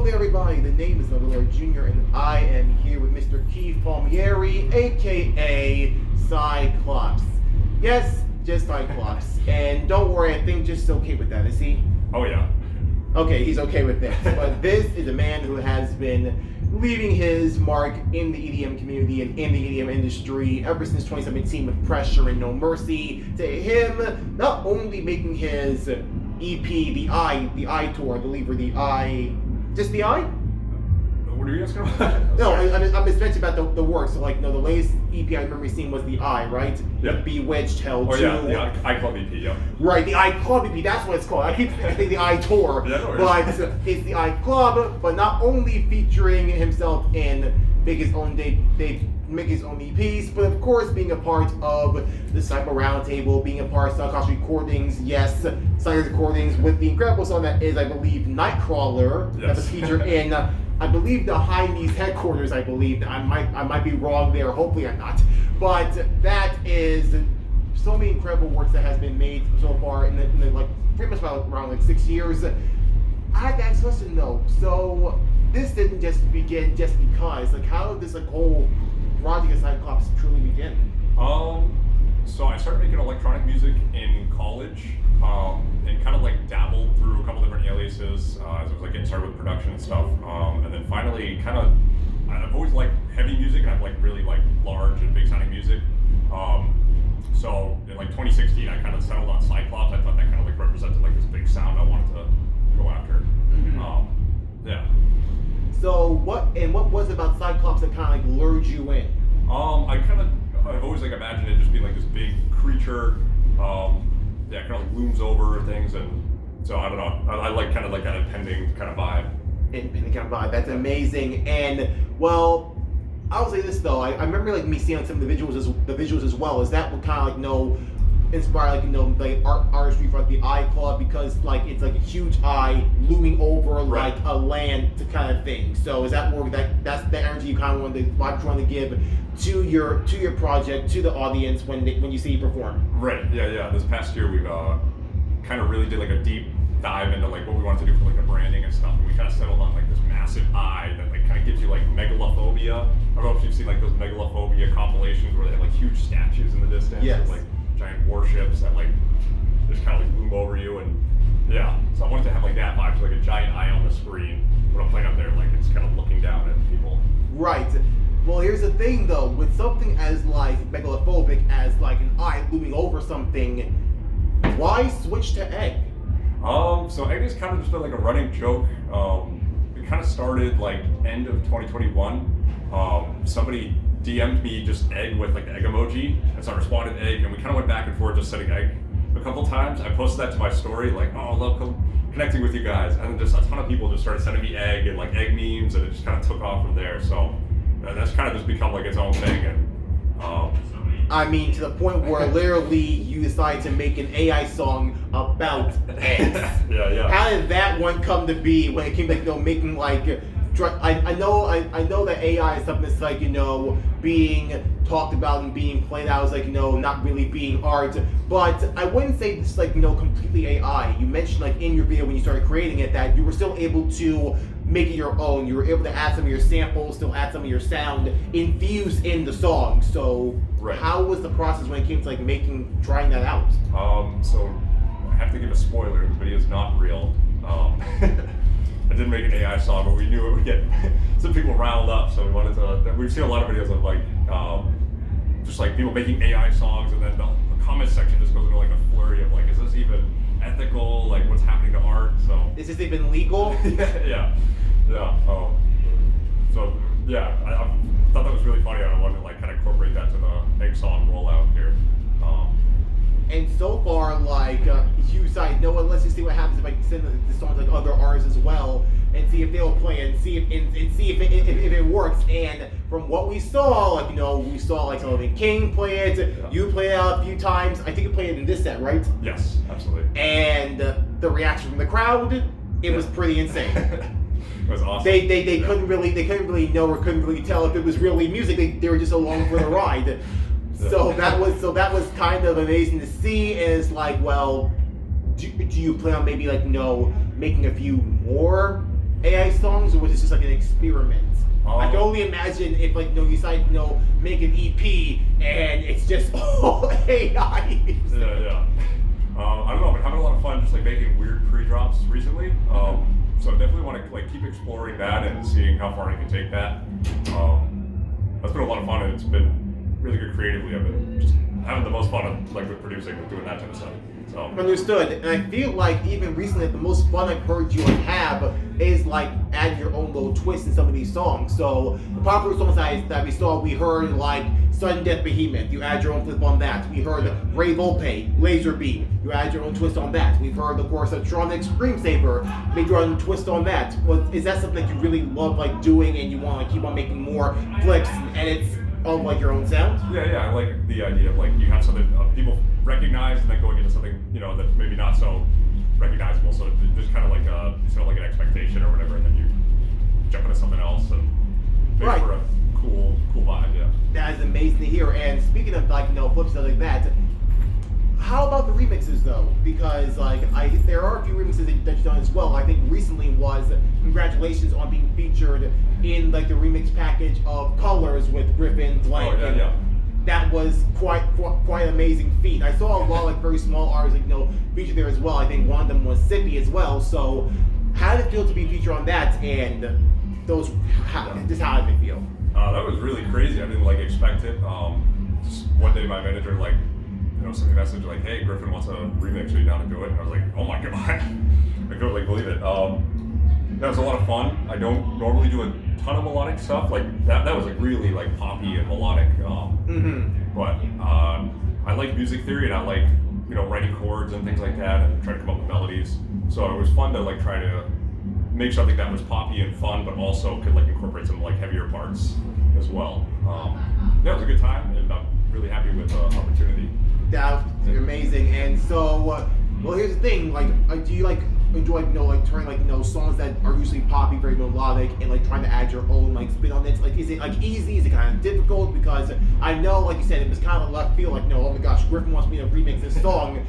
Hello there, everybody. The name is Lord Jr., and I am here with Mr. Keith Palmieri, aka Cyclops. Yes, just Cyclops. And don't worry, I think just okay with that, is he? Oh, yeah. Okay, he's okay with this. But this is a man who has been leaving his mark in the EDM community and in the EDM industry ever since 2017 with Pressure and No Mercy. To him, not only making his EP, the I tour, I believe, or the I... Just the I? What are you asking about? No, I'm just mentioning about the work. So, like, no, the latest EP I remember seeing was the I, right? Yep. Bewitched, Hell 2. Oh, yeah, the I Club EP, yeah. Right, the I Club EP, that's what it's called. I keep saying the I Tour, Yeah, no but it's the I Club, but not only featuring himself in make his own EPs, but of course being a part of the Cyber Roundtable, being a part of Cyclops Recordings, yes, Cyclops Recordings with the incredible song that is, I believe, Nightcrawler, yes. that was featured in, I believe, the High Knees headquarters, I believe. I might be wrong there, hopefully I'm not. But that is so many incredible works that has been made so far in the like pretty much around like 6 years. I have to ask a question though. So this didn't just begin just because. Like, how did this like whole project of Cyclops truly begin? So I started making electronic music in college, and kind of like dabbled through a couple different aliases as I was like getting started with production and stuff. And then finally, I've always liked heavy music, and I've like really like large and big sounding music. So in like 2016, I kind of settled on Cyclops. I thought that kind of like represented like this big sound I wanted to go after. Mm-hmm. Yeah. So what was it about Cyclops that kind of like lured you in? I've always like imagined it just being like this big creature, kind of like looms over things, and so I don't know. I like kind of like that impending kind of vibe. Independent kind of vibe. That's amazing. And well, I'll say this though. I remember like me seeing some of the visuals as well. Is that what kind of like inspire like artistry for like the Eye Club, because like it's like a huge eye looming over like a land to kind of thing. So is that where that's the energy you kind of want to give to your project, to the audience when you see you perform? Right. Yeah. This past year we've kind of really did like a deep dive into like what we wanted to do for like the branding and stuff, and we kind of settled on like this massive eye that like kind of gives you like megalophobia. I don't know if you've seen like those megalophobia compilations where they have like huge statues in the distance. Yes. Like giant warships that like just kind of like loom over you, and yeah. So I wanted to have like that vibe, so like a giant eye on the screen when I'm playing up there, like it's kind of looking down at people. Right. Well, here's the thing though, with something as like megalophobic as like an eye looming over something, why switch to egg? So egg has kind of just been like a running joke. It kind of started like end of 2021. Somebody DM'd me just egg with like the egg emoji, and so I responded egg, and we kind of went back and forth just setting egg a couple times. I posted that to my story, like, oh, I love connecting with you guys, and then just a ton of people just started sending me egg and like egg memes, and it just kind of took off from there. So that's kind of just become like its own thing, and I mean, to the point where literally you decided to make an AI song about eggs. yeah. How did that one come to be when it came to making like? I know that AI is something that's like being talked about and being played out as like not really being art, but I wouldn't say it's like completely AI. You mentioned like in your video when you started creating it that you were still able to make it your own. You were able to add some of your samples, still add some of your sound infused in the song. So how was the process when it came to like trying that out? So I have to give a spoiler. The video is not real. I didn't make an AI song, but we knew it would get some people riled up, so we wanted to. We've seen a lot of videos of like, just like people making AI songs, and then the comment section just goes into like a flurry of like, is this even ethical? Like, what's happening to art? So is this even legal? yeah. So yeah, I thought that was really funny, and I wanted to like kind of incorporate that to the egg song rollout here. And so far, like, huge side, let's just see what happens if I send the song to like other artists as well, and see if they'll play it, and see if it works. And from what we saw, like, we saw like Sullivan King play it. Yeah. You played it out a few times. I think you played it in this set, right? Yes, absolutely. And the reaction from the crowd, it was pretty insane. It was awesome. They couldn't really know or couldn't really tell if it was really music. They were just along for the ride. So that was kind of amazing to see. And it's like, well, do you plan on maybe like making a few more AI songs, or was it just like an experiment? I can only imagine if like you decide make an EP and it's just all AI. Yeah. I don't know, I've been having a lot of fun just like making weird pre-drops recently. So I definitely want to like keep exploring that and seeing how far I can take that. That's been a lot of fun, and it's been really good creatively. I've been just having the most fun like with producing, with doing that type of stuff. So understood. And I feel like even recently, the most fun I've heard you have is like add your own little twist in some of these songs. So the popular songs that we saw, we heard like Sudden Death Behemoth. You add your own twist on that. We heard Ray Volpe, Laser Beam. You add your own twist on that. We've heard, of course, Tronic Screamsaver. Made your own twist on that. Is that something that you really love like doing, and you want to keep on making more flips and edits of like your own sound? Yeah. I like the idea of like you have something people recognize, and then going into something that's maybe not so recognizable. So there's kind of like like an expectation or whatever, and then you jump into something else and make for a cool vibe. Yeah. That is amazing to hear. And speaking of like flips stuff like that, how about the remixes though? Because like there are a few remixes that you've done as well. I think recently was congratulations on being featured in like the remix package of Colors with Gryffin. Yeah. That was quite an amazing feat. I saw a lot of like very small artists featured there as well. I think one of them was Sippy as well. So how did it feel to be featured on that? And how did it feel? That was really crazy. I didn't expect it. Just one day my manager sent me a message like, "Hey, Gryffin wants a remix. Are you down to do it?" And I was like, "Oh my god!" I couldn't believe it. That was a lot of fun. I don't normally do a ton of melodic stuff like that. That was really poppy and melodic. But I like music theory, and I like writing chords and things like that, and trying to come up with melodies. So it was fun to try to make something that was poppy and fun, but also could incorporate some heavier parts as well. Yeah, it was a good time, and I'm really happy with the opportunity. That's amazing. And so, well, here's the thing. Do you enjoy turning songs that are usually poppy, very melodic, and trying to add your own spin on it? Is it easy? Is it kind of difficult? Because I know, like you said, it was kind of left field. Oh my gosh, Gryffin wants me to remix this song.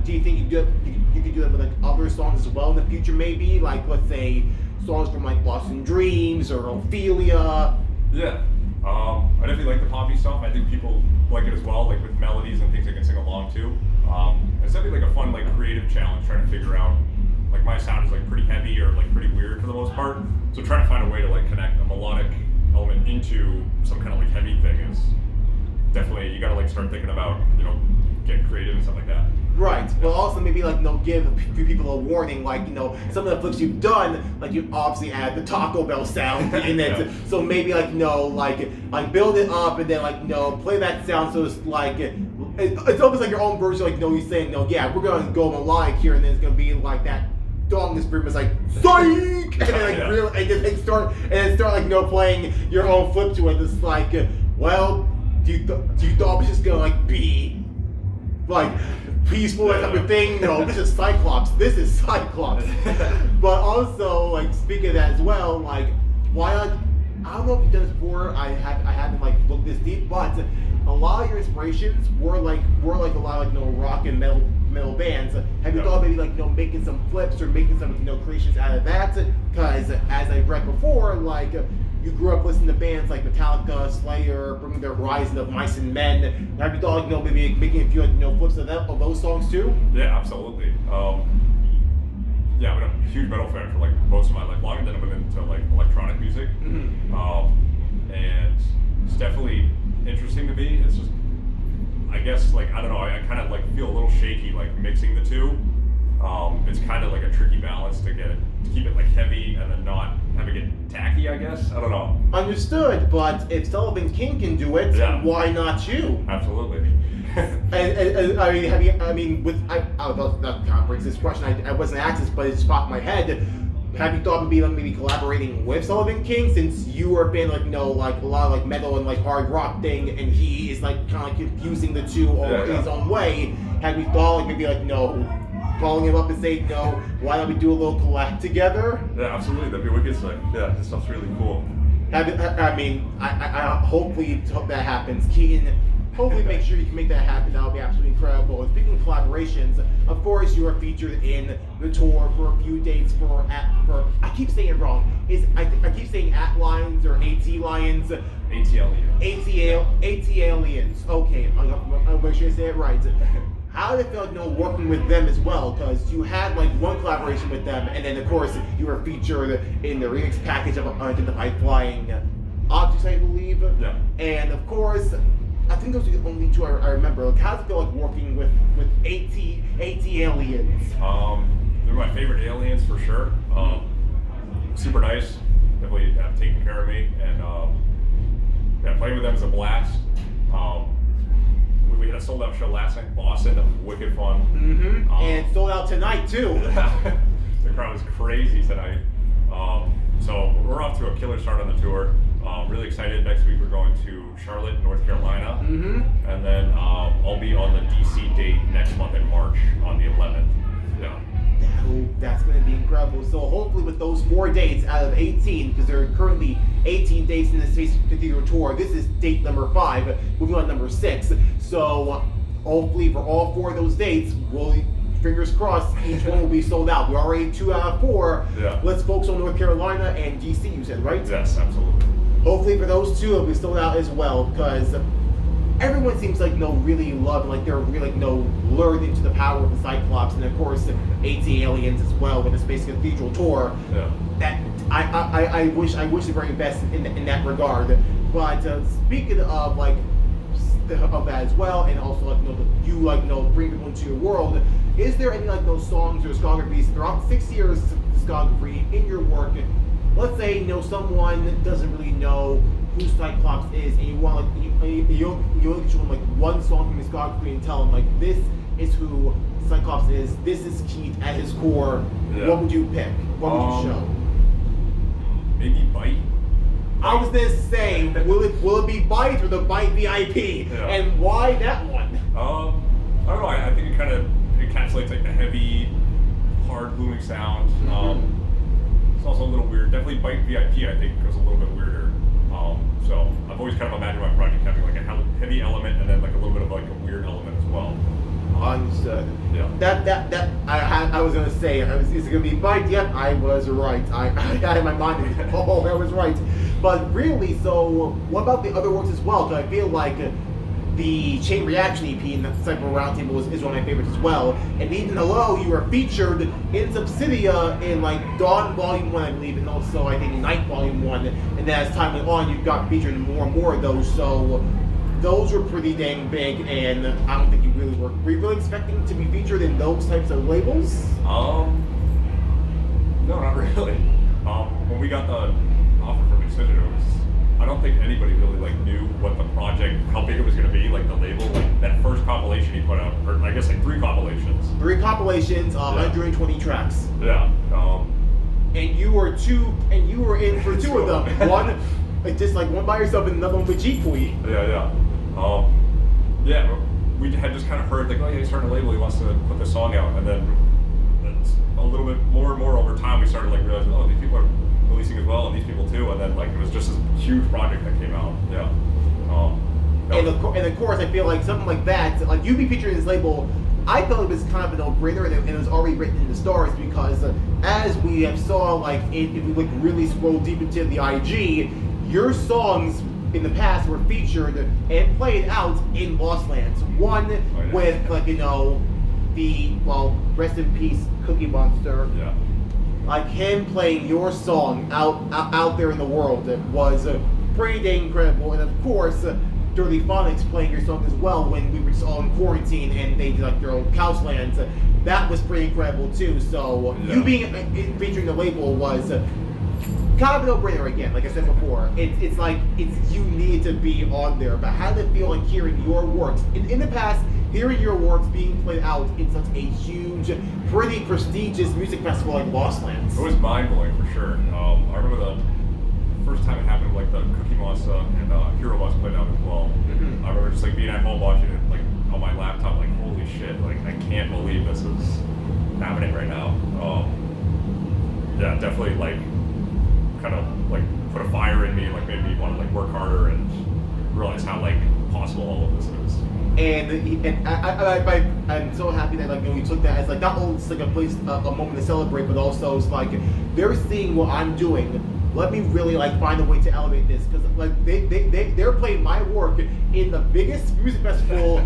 Do you think you could do that with other songs as well in the future? Maybe let's say songs from Lost in Dreams or Ophelia. Yeah. I definitely like the poppy stuff. I think people like it as well, with melodies and things they can sing along to. It's definitely a fun creative challenge trying to figure out my sound is pretty heavy or pretty weird for the most part. So trying to find a way to connect a melodic element into some kind of heavy thing is definitely, you gotta start thinking about getting creative and stuff like that. Right. Well, also maybe give a few people a warning. Some of the flips you've done, you obviously add the Taco Bell sound in it. Yeah. So maybe build it up and then play that sound so it's almost like your own version. You're saying yeah, we're gonna go melodic here, and then it's gonna be that. Song is pretty much psych, and then start playing your own flip to it. It's well, do you thought it was just gonna be peaceful type of thing? No, this is Cyclops. This is Cyclops. But also speaking of that as well, why not? I don't know if you've done this before. I haven't looked this deep, but a lot of your inspirations were a lot of rock and metal bands. Have you thought maybe making some flips or making some creations out of that? Because as I read before, you grew up listening to bands like Metallica, Slayer, bringing their Rise of Mice and Men. Have you thought maybe making a few flips of those songs too? Yeah, absolutely. Yeah, I'm a huge metal fan for most of my life long, and then I went into electronic music. And it's definitely interesting to me. It's just, I guess I don't know, I kind of feel a little shaky mixing the two. It's kind of a tricky balance to keep it heavy and then not have it get tacky, I guess. I don't know. Understood, but if Sullivan King can do it, why not you? Absolutely. and that kind of brings this question. I wasn't asked this, but it just popped in my head. Have you thought maybe collaborating with Sullivan King, since you are a fan a lot of metal and hard rock thing, and he is kind of confusing the two in his own way? Have you thought maybe calling him up and saying why don't we do a little collab together? Yeah, absolutely. That'd be wicked. Yeah, this stuff's really cool. I hopefully hope that happens, Keaton. Hopefully make sure you can make that happen. That would be absolutely incredible. And speaking of collaborations, of course you are featured in the tour for a few dates for keep saying it wrong. I keep saying ATLiens or ATLiens. ATLiens. Okay, I'll make sure I say it right. How did it feel like working with them as well? Because you had like one collaboration with them, and then of course you were featured in the remix package of Unidentified Flying Objects, I believe. Yeah. And of course, I think those are the only two I remember. Like, how does it feel like working with ATLiens? They're my favorite aliens for sure. Super nice. Definitely have taken care of me, and yeah, playing with them is a blast. We had a sold out show last night in Boston. That was wicked fun. Mm-hmm. And sold out tonight too. The crowd was crazy tonight. So we're off to a killer start on the tour. Really excited. Next week we're going to Charlotte, North Carolina, and then I'll be on the DC date next month in March on the 11th. Yeah. That's going to be incredible. So hopefully with those 4 dates out of 18, because there are currently 18 dates in the Space Cathedral tour, this is date number 5, moving on to number 6. So hopefully for all 4 of those dates, fingers crossed, each one will be sold out. We're already 2 out of 4. Yeah. Let's focus on North Carolina and DC, you said, right? Yes, absolutely. Hopefully for those 2 it'll be sold out as well, because everyone seems like really love, like they're really lured into the power of the Cyclops, and of course ATLiens as well with the Space Cathedral tour. Yeah. That I wish the very best in that regard. But speaking of of that as well, and also bring people into your world, is there any those songs or discographies throughout 6 years of discography in your work? Let's say someone doesn't really know who Cyclops is, and you want you only show them one song from his discography and tell them this is who Cyclops is. This is Keith at his core. Yeah. What would you pick? What would you show? Maybe Bite. I was gonna say, will it be Bite or the Bite VIP? Yeah. And why that one? I don't know. I think it kind of encapsulates the heavy, hard booming sound. It's also a little weird. Definitely Bite VIP, I think, goes a little bit weirder. So I've always kind of imagined my project having a heavy element and then a little bit of a weird element as well. Understood. Yeah. That I was gonna say, is it gonna be Bite? Yep, I was right. I got in my mind. Oh, I was right. But really, so what about the other works as well? Because I feel like the Chain Reaction EP in the Cycle Roundtable is one of my favorites as well. And even Hello, you were featured in Subsidia in Dawn Volume 1, I believe, and also I think Night Volume 1. And then as time went on, you got featured in more and more of those. So those were pretty dang big, and I don't think you really were. Were you really expecting to be featured in those types of labels? No, not really. When we got the offer from Cathedral, I don't think anybody really knew what the project, how big it was going to be, the label. That first compilation he put out, or I guess 3 compilations. 3 compilations, 120 tracks. Yeah. And you were in for 2 of them. One, just one by yourself, and another one with G-Quee. Yeah. Yeah, we had just kind of heard oh yeah, he's starting a label, he wants to put this song out, and then a little bit more and more over time we started realizing, oh, these people are releasing as well, and these people too, and then it was just this huge project that came out. Yeah. And of course, I feel something like that, you be featured in this label, I felt it was kind of a no-brainer, and it was already written in the stars, because as we have saw, if we really scroll deep into the IG, your songs in the past were featured and played out in Lost Lands. One with rest in peace, Cookie Monsta. Yeah. Him playing your song out there in the world was pretty dang incredible. And of course, Dirtyphonics playing your song as well when we were just all in quarantine and they did their own couch lands. That was pretty incredible too. So you being featuring the label was kind of a no-brainer again. Like I said before, it's you need to be on there. But how did it feel hearing your works in the past? Hearing your works being played out in such a huge, pretty prestigious music festival like Lost Lands. It was mind-blowing for sure. I remember the first time it happened, the Cookie Monsta and Hero Bus played out as well. I remember just being at home watching it on my laptop, holy shit, I can't believe this is happening right now. Yeah, definitely kind of put a fire in me, made me want to work harder and realize how possible all of this is. I'm so happy that you took that as not only just a place, a moment to celebrate, but also it's they're seeing what I'm doing. Let me really find a way to elevate this, because they're playing my work in the biggest music festival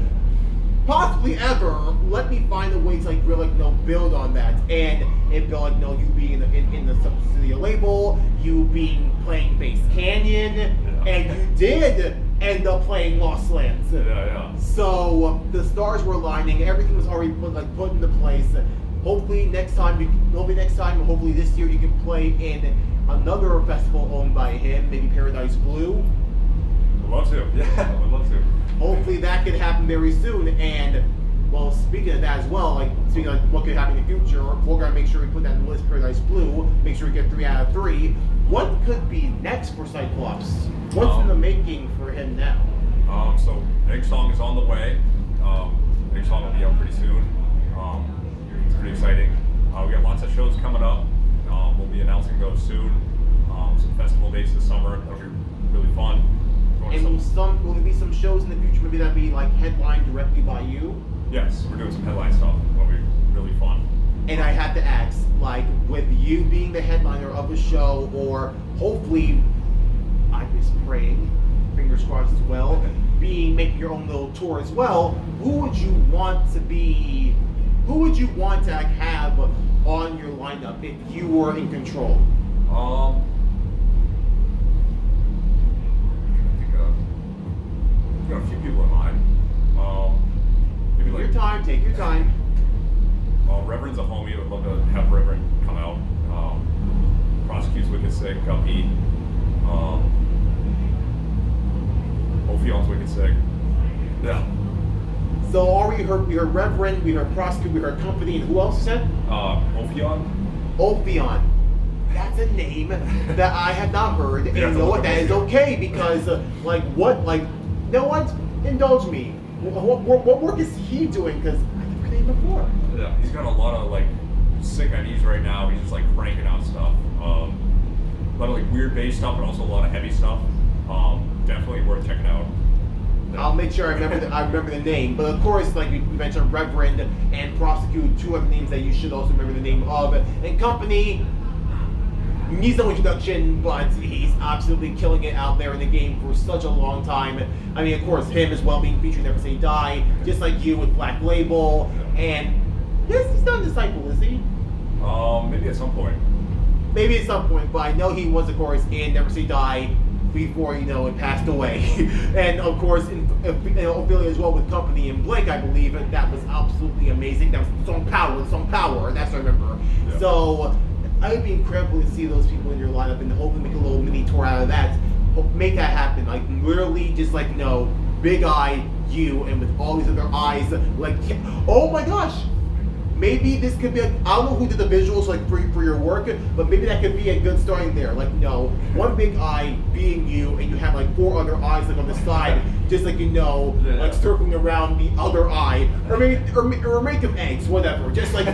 possibly ever. Let me find a way to really build on that, and it built you being in the Subsidia label, you playing Bass Canyon, and you did end up playing Lost Lands. Yeah. So the stars were aligning, everything was already put into place. Hopefully this year you can play in another festival owned by him, maybe Paradise Blue. I'd love to. Yeah, I'd love to. Hopefully that could happen very soon. And well, speaking of that as well, speaking of what could happen in the future, we're gonna make sure we put that in the list, Paradise Blue. Make sure we get 3 out of 3. What could be next for Cyclops? What's in the making for him now? So Egg Song is on the way. Egg Song will be out pretty soon. It's pretty exciting. We got lots of shows coming up. We'll be announcing those soon. Some festival dates this summer. That'll be really fun. And will there be some shows in the future? Maybe that'd be headlined directly by you. Yes, we're doing some headline stuff. It'll be really fun. And I have to ask, with you being the headliner of a show, or hopefully, I'm just praying, fingers crossed as well, making your own little tour as well, who would you want to have on your lineup if you were in control? I've got a few people in mind. Maybe Take your time. Reverend's a homie. I would love to have Reverend come out. Prosecutes Wicked Sick, Guppy. Ophion's Wicked Sick. Yeah. So we heard Reverend, we heard Prosecute, we heard Company, and who else you said? Ophion. Ophion. That's a name that I have not heard, and you know what? That is okay, because indulge me. What work is he doing? Because I never heard him before. Yeah, he's got a lot of sick ideas right now. He's just cranking out stuff. A lot of weird bass stuff, but also a lot of heavy stuff. Definitely worth checking out. I'll make sure I remember the name. But of course, you mentioned Reverend and Prosecute, 2 other names that you should also remember the name of. And Company needs no introduction, but he's absolutely killing it out there in the game for such a long time. I mean, of course, him as well being featured in Never Say Die, just like you with Black Label. And yes, he's not a disciple, is he? Maybe at some point. Maybe at some point, but I know he was, of course, in Never Say Die before, it passed away. And of course, in Ophelia as well with Company and Blake, I believe, and that was absolutely amazing. That was Song Power, that's what I remember. Yeah. So it would be incredible to see those people in your lineup and hopefully make a little mini tour out of that. Make that happen. Literally just big eye you, and with all these other eyes, oh my gosh! Maybe this could be I don't know who did the visuals for your work, but maybe that could be a good starting there. One big eye being you, and you have 4 other eyes on the side, just circling around the other eye, or make them eggs, whatever. Just make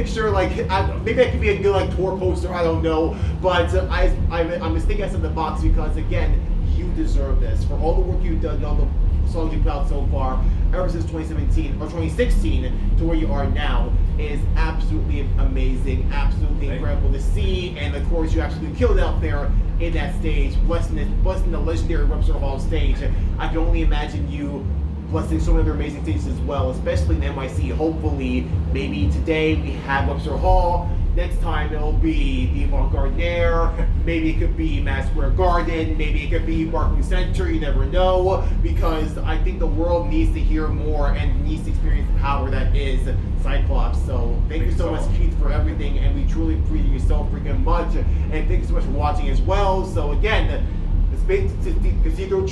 sure maybe that could be a good tour poster. I don't know, but I'm just thinking outside the box, because again, you deserve this for all the work you've done on the songs you put out so far, ever since 2017 or 2016 to where you are now, is absolutely amazing, absolutely incredible to see. And of course, you absolutely killed it out there in that stage, blessing the legendary Webster Hall stage. I can only imagine you blessing so many other amazing stages as well, especially in NYC. Hopefully, maybe today we have Webster Hall. Next time it'll be the Avant Gardner, maybe it could be Madison Square Garden, maybe it could be Barclays Center, you never know, because I think the world needs to hear more and needs to experience the power that is Cyclops. So thank you so much, Keith, for everything, and we truly appreciate you so freaking much, and thank you so much for watching as well. So again, the Space Cathedral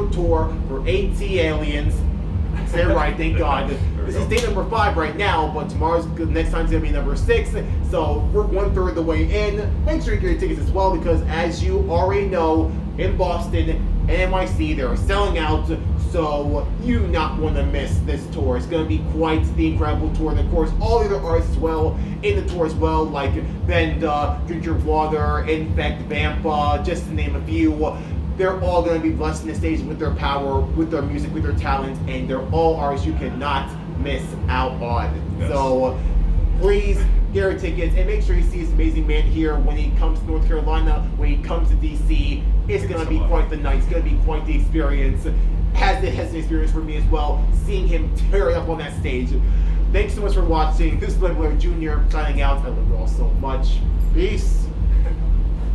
Tour for ATLiens. Say it right, thank God. This is day number 5 right now, but next time's gonna be number 6. So we're 1/3 of the way in. Make sure you get your tickets as well, because as you already know, in Boston and NYC, they're selling out. So you do not want to miss this tour. It's gonna be quite the incredible tour. And of course, all the other artists as well in the tour as well, like Benda, Drink Your Water, Infect, Vampa, just to name a few. they're all going to be blessed in the stage with their power, with their music, with their talent, and they're all artists you cannot miss out on. Yes. So please get your tickets and make sure you see this amazing man here when he comes to North Carolina, when he comes to DC. It's going to be quite the night. It's going to be quite the experience. Has an experience for me as well, seeing him tear it up on that stage. Thanks so much for watching. This is Blair Jr. signing out. I love you all so much. Peace.